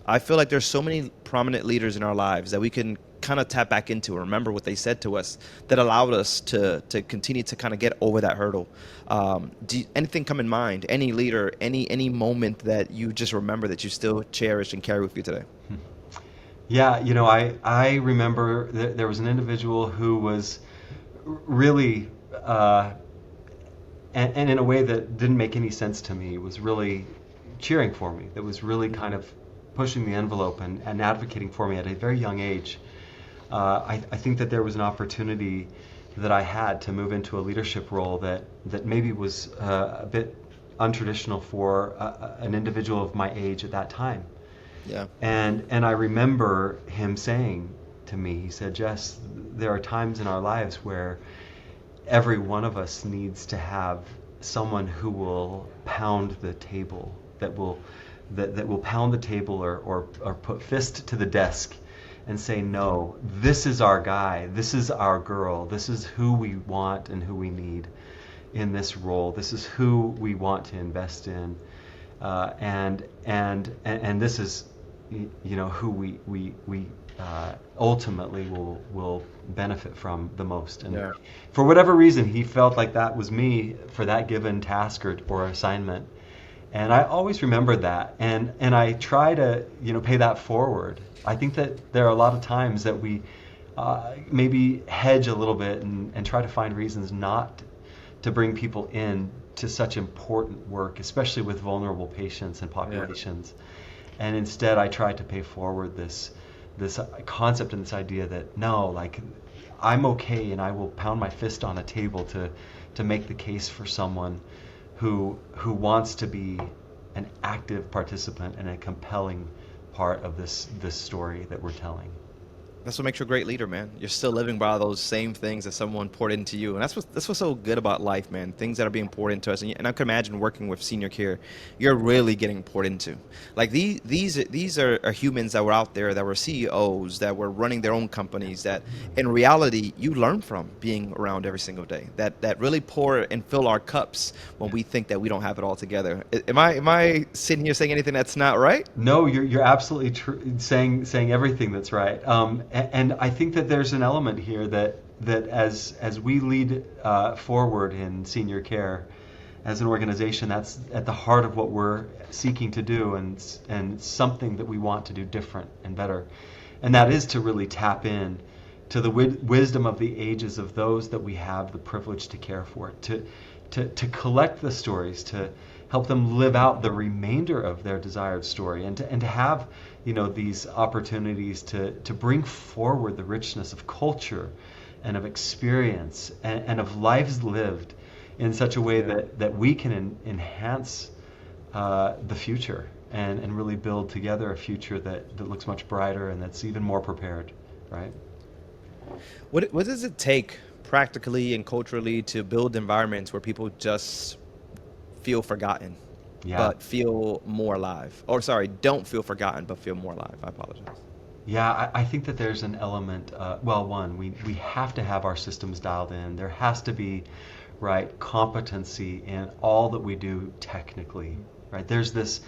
I feel like there's so many prominent leaders in our lives that we can kind of tap back into and remember what they said to us that allowed us to continue to kind of get over that hurdle. Anything come in mind? Any leader, any moment that you just remember that you still cherish and carry with you today? Yeah, I remember there was an individual who was really, and in a way that didn't make any sense to me, was really cheering for me, that was really kind of pushing the envelope and advocating for me at a very young age. I think that there was an opportunity that I had to move into a leadership role that maybe was a bit untraditional for an individual of my age at that time. Yeah. And I remember him saying to me, he said, Jess, there are times in our lives where every one of us needs to have someone who will pound the table, that will pound the table or put fist to the desk and say, no, this is our guy, this is our girl, this is who we want and who we need in this role, this is who we want to invest in, and this is who we ultimately will benefit from the most. And Yeah. for whatever reason, he felt like that was me for that given task or assignment. And I always remember that, and I try to pay that forward. I think that there are a lot of times that we maybe hedge a little bit and try to find reasons not to bring people in to such important work, especially with vulnerable patients and Yeah. populations. And instead, I try to pay forward this concept and this idea that no, like I'm okay, and I will pound my fist on a table to make the case for someone who wants to be an active participant and a compelling part of this story that we're telling. That's what makes you a great leader, man. You're still living by those same things that someone poured into you, and that's what's so good about life, man. Things that are being poured into us, and I can imagine working with senior care, you're really getting poured into. Like these are humans that were out there that were CEOs that were running their own companies that, in reality, you learn from being around every single day. That really pour and fill our cups when we think that we don't have it all together. Am I sitting here saying anything that's not right? No, you're absolutely saying everything that's right. And I think that there's an element here that as we lead forward in senior care as an organization, that's at the heart of what we're seeking to do, and something that we want to do different and better. And that is to really tap in to the wisdom of the ages of those that we have the privilege to care for, to collect the stories, to help them live out the remainder of their desired story, and to have these opportunities to bring forward the richness of culture and of experience and of lives lived in such a way Yeah. that we can enhance the future and really build together a future that looks much brighter and that's even more prepared, right? What does it take practically and culturally to build environments where people just feel forgotten, Yeah. but feel more alive? Or sorry, don't feel forgotten, but feel more alive. I apologize. Yeah, I think that there's an element. Well, one, we have to have our systems dialed in. There has to be, right, competency in all that we do technically, right? There's this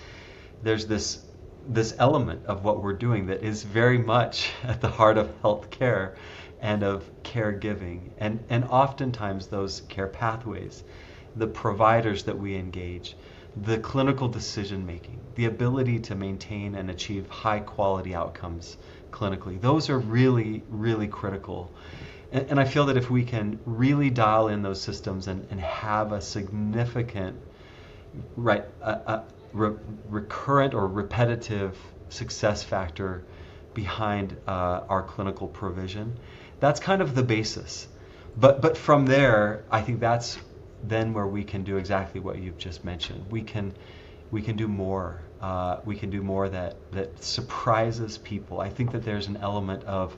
element of what we're doing that is very much at the heart of healthcare and of caregiving, and oftentimes those care pathways, the providers that we engage, the clinical decision making, the ability to maintain and achieve high quality outcomes clinically. Those are really, really critical. And I feel that if we can really dial in those systems and have a significant, right, recurrent or repetitive success factor behind our clinical provision, that's kind of the basis. But from there, I think that's then where we can do exactly what you've just mentioned. We can do more. We can do more that surprises people. I think that there's an element of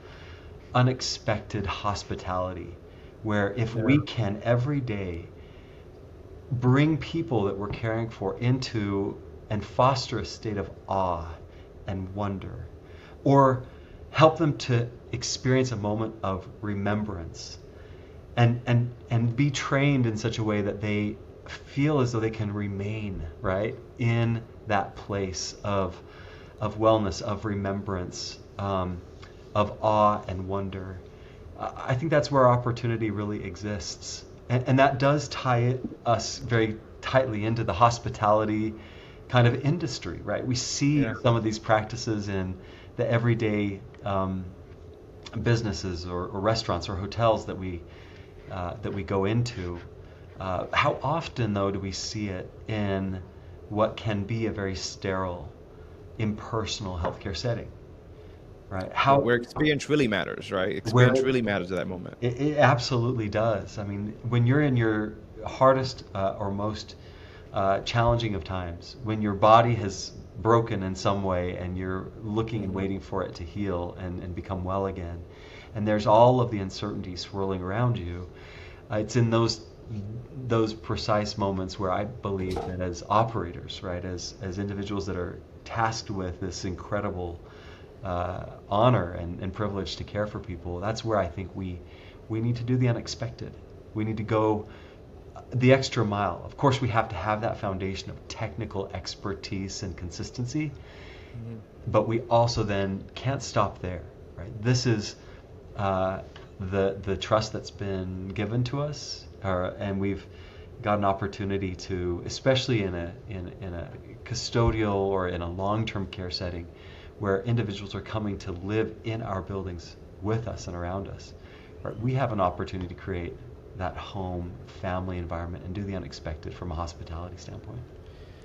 unexpected hospitality, where if we Yeah. can every day bring people that we're caring for into and foster a state of awe and wonder, or help them to experience a moment of remembrance, and be trained in such a way that they feel as though they can remain right in that place of of wellness, of remembrance, of awe and wonder. I think that's where opportunity really exists. And that does tie us very tightly into the hospitality kind of industry, right? We see Yeah. some of these practices in the everyday businesses or restaurants or hotels that we go into. How often, though, do we see it in what can be a very sterile, impersonal healthcare setting, right? Where experience really matters, right? Experience Where really matters at that moment. it absolutely does. I mean, when you're in your hardest or most challenging of times, when your body has broken in some way and you're looking and waiting for it to heal and become well again, and there's all of the uncertainty swirling around you, it's in those precise moments where I believe that as operators, right, as individuals that are tasked with this incredible honor and privilege to care for people, that's where I think we need to do the unexpected. We need to go the extra mile. Of course, we have to have that foundation of technical expertise and consistency, but we also then can't stop there, right? This is the trust that's been given to us, and we've got an opportunity to, especially in a custodial or in a long-term care setting, where individuals are coming to live in our buildings with us and around us. Right? We have an opportunity to create that home, family environment and do the unexpected from a hospitality standpoint.